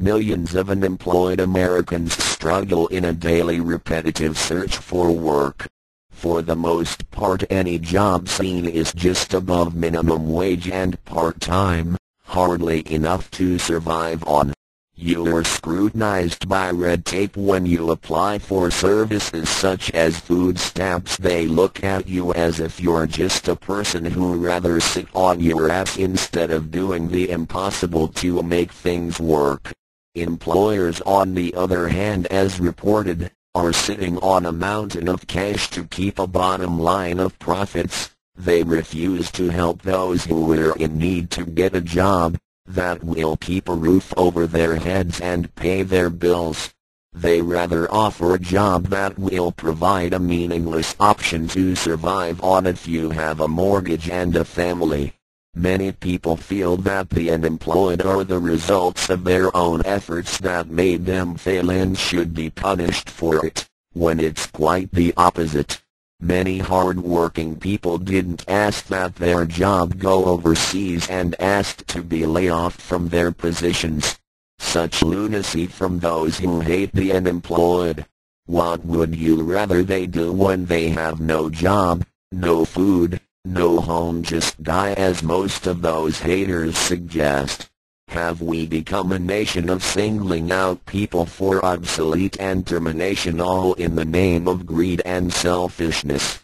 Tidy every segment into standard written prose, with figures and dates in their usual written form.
Millions of unemployed Americans struggle in a daily repetitive search for work. For the most part, any job seen is just above minimum wage and part-time, hardly enough to survive on. You are scrutinized by red tape when you apply for services such as food stamps. They look at you as if you're just a person who'd rather sit on your ass instead of doing the impossible to make things work. Employers, on the other hand, as reported, are sitting on a mountain of cash to keep a bottom line of profits. They refuse to help those who are in need to get a job that will keep a roof over their heads and pay their bills. They rather offer a job that will provide a meaningless option to survive on if you have a mortgage and a family. Many people feel that the unemployed are the results of their own efforts that made them fail and should be punished for it, when it's quite the opposite. Many hard-working people didn't ask that their job go overseas and asked to be laid off from their positions. Such lunacy from those who hate the unemployed. What would you rather they do when they have no job, no food, no home? Just die, as most of those haters suggest? Have we become a nation of singling out people for obsolete and termination, all in the name of greed and selfishness?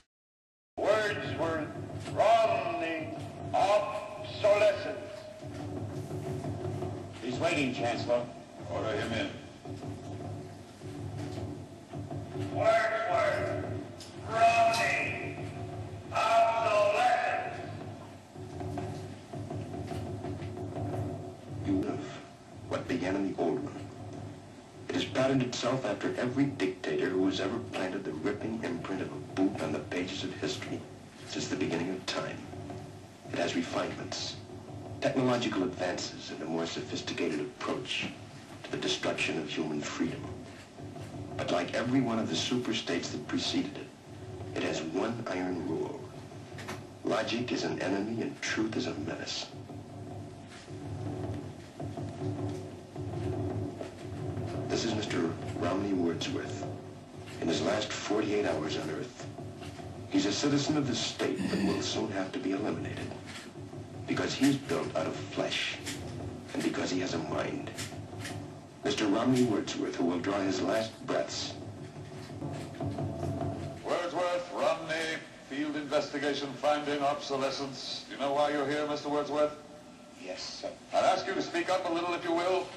Wordsworth from the obsolescence. He's waiting, Chancellor. Order him in. Wordsworth from the obsolescence. What began in the old one. It has patterned itself after every dictator who has ever planted the ripping imprint of a boot on the pages of history since the beginning of time. It has refinements, technological advances, and a more sophisticated approach to the destruction of human freedom. But like every one of the superstates that preceded it, it has one iron rule. Logic is an enemy and truth is a menace. This is Mr. Romney Wordsworth, in his last 48 hours on Earth. He's a citizen of the state, but will soon have to be eliminated. Because he's built out of flesh, and because he has a mind. Mr. Romney Wordsworth, who will draw his last breaths. Wordsworth, Romney, field investigation finding obsolescence. Do you know why you're here, Mr. Wordsworth? Yes, sir. I'd ask you to speak up a little, if you will.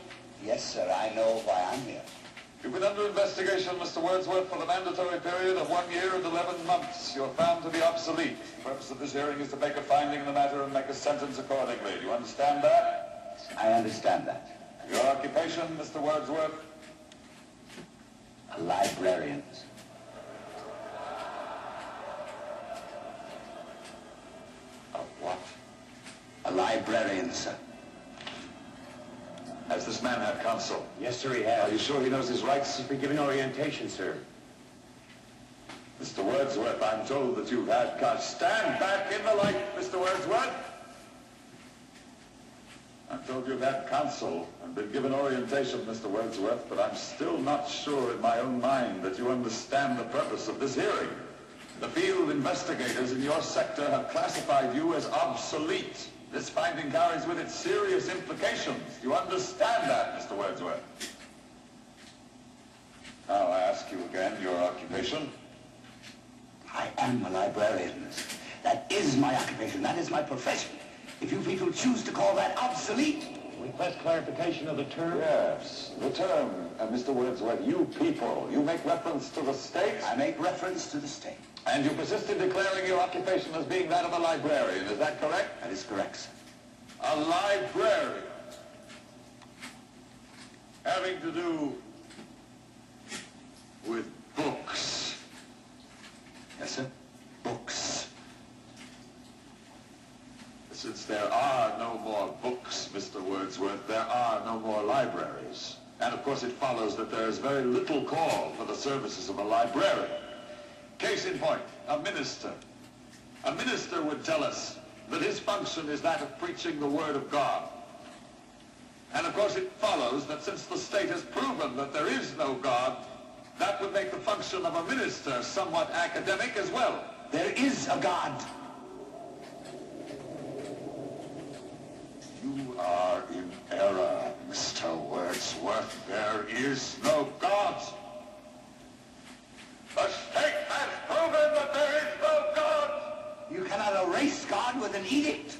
Yes, sir, I know why I'm here. You've been under investigation, Mr. Wordsworth, for the mandatory period of 1 year and 11 months. You're found to be obsolete. The purpose of this hearing is to make a finding in the matter and make a sentence accordingly. Do you understand that? I understand that. Your occupation, Mr. Wordsworth? A librarian. A what? A librarian, sir. Has this man had counsel? Yes, sir, he has. Are you sure he knows his rights? He's been giving orientation, sir. Mr. Wordsworth, I'm told that you've had counsel. Stand back in the light, Mr. Wordsworth. I'm told you've had counsel and been given orientation, Mr. Wordsworth, but I'm still not sure in my own mind that you understand the purpose of this hearing. The field investigators in your sector have classified you as obsolete. This finding carries with it serious implications. Do you understand that, Mr. Wordsworth? Now I ask you again, your occupation? I am a librarian. That is my occupation. That is my profession. If you people choose to call that obsolete... Request clarification of the term? Yes, the term, Mr. Wordsworth, you people, you make reference to the state? I make reference to the state. And you persist in declaring your occupation as being that of a librarian, is that correct? That is correct, sir. A librarian. Having to do with books. Yes, sir. Books. Since there are no more books, Mr. Wordsworth, there are no more libraries. And of course it follows that there is very little call for the services of a librarian. Case in point, a minister. A minister would tell us that his function is that of preaching the Word of God. And of course it follows that since the state has proven that there is no God, that would make the function of a minister somewhat academic as well. There is a God. You are in error, Mr. Wordsworth. There is no God. The state has proven that there is no God. You cannot erase God with an edict.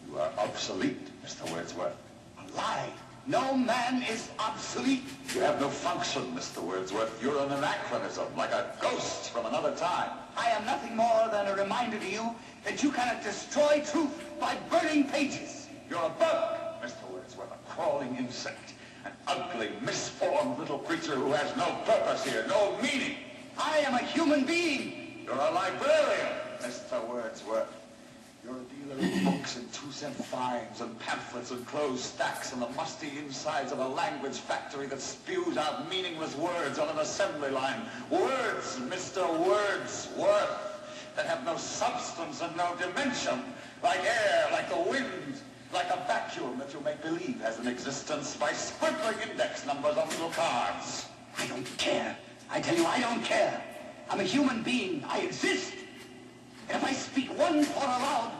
You are obsolete, Mr. Wordsworth. A lie. No man is obsolete. You have no function, Mr. Wordsworth. You're an anachronism, like a ghost from another time. I am nothing more than a reminder to you that you cannot destroy truth by burning pages. You're a bug, Mr. Wordsworth, a crawling insect, an ugly, misformed little creature who has no purpose here, no meaning. I am a human being. You're a librarian, Mr. Wordsworth. You're a dealer in books and 2-cent fines and pamphlets and closed stacks and the musty insides of a language factory that spews out meaningless words on an assembly line. Words, Mr. Wordsworth, that have no substance and no dimension, like air, like the wind, like a vacuum that you make believe has an existence by scribbling index numbers on little cards. I don't care. I tell you, I don't care. I'm a human being. I exist. And if I speak one thought aloud,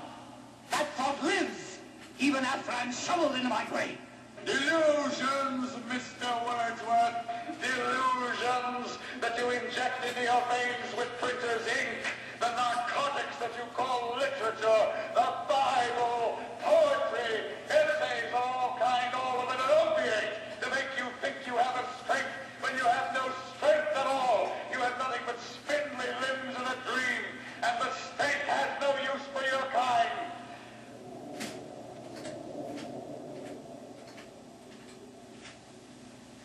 that thought lives, even after I'm shoveled into my grave. Delusions, Mr. Wordsworth. Delusions that you inject into your veins with printer's ink. The narcotics that you call literature. The Bible, poetry, essays of all kinds, all of it an opiate to make you think you have a strength when you have no strength at all. You have nothing but spindly limbs and a dream. And the state has no use for your kind.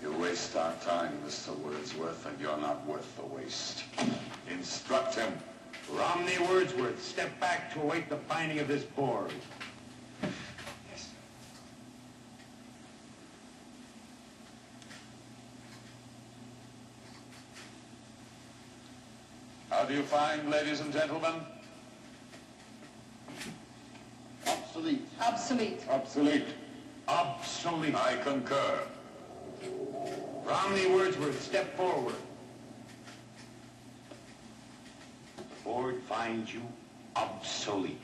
You waste our time, Mr. Wordsworth, and you're not worth the waste. Instruct him. Romney Wordsworth, step back to await the finding of this board. Yes. How do you find, ladies and gentlemen? Obsolete. Obsolete. Obsolete. Obsolete. I concur. Romney Wordsworth, step forward. The board finds you obsolete.